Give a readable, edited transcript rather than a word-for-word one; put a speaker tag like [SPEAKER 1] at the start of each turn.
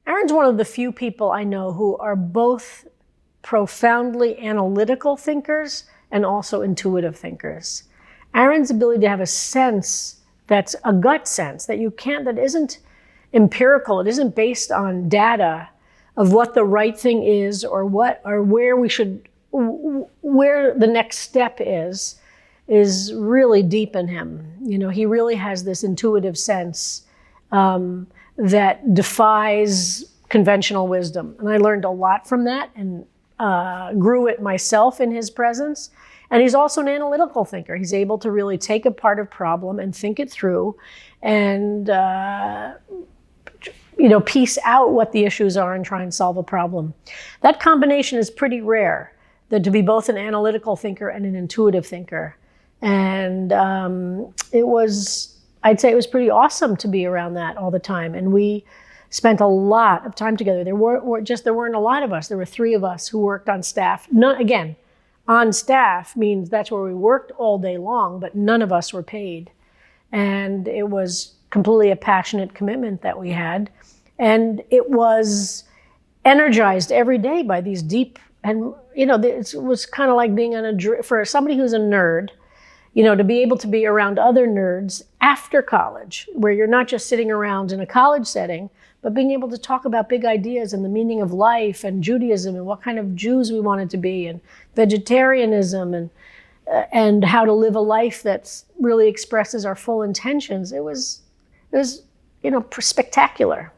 [SPEAKER 1] Aaron's one of the few people I know who are both profoundly analytical thinkers and also intuitive thinkers. Aaron's ability to have a sense that's a gut sense that isn't empirical, it isn't based on data of what the right thing is or where the next step is really deep in him. He really has this intuitive sense that defies conventional wisdom. And I learned a lot from that and grew it myself in his presence. And he's also an analytical thinker. He's able to really take apart a problem and think it through and piece out what the issues are and try and solve a problem. That combination is pretty rare, that to be both an analytical thinker and an intuitive thinker. And I'd say it was pretty awesome to be around that all the time. And we spent a lot of time together. There weren't a lot of us. There were 3 of us who worked on staff. On staff means that's where we worked all day long, but none of us were paid. And it was completely a passionate commitment that we had. And it was energized every day by these deep, and it was kind of like being for somebody who's a nerd, to be able to be around other nerds after college, where you're not just sitting around in a college setting, but being able to talk about big ideas and the meaning of life and Judaism and what kind of Jews we wanted to be and vegetarianism and how to live a life that really expresses our full intentions. It was spectacular.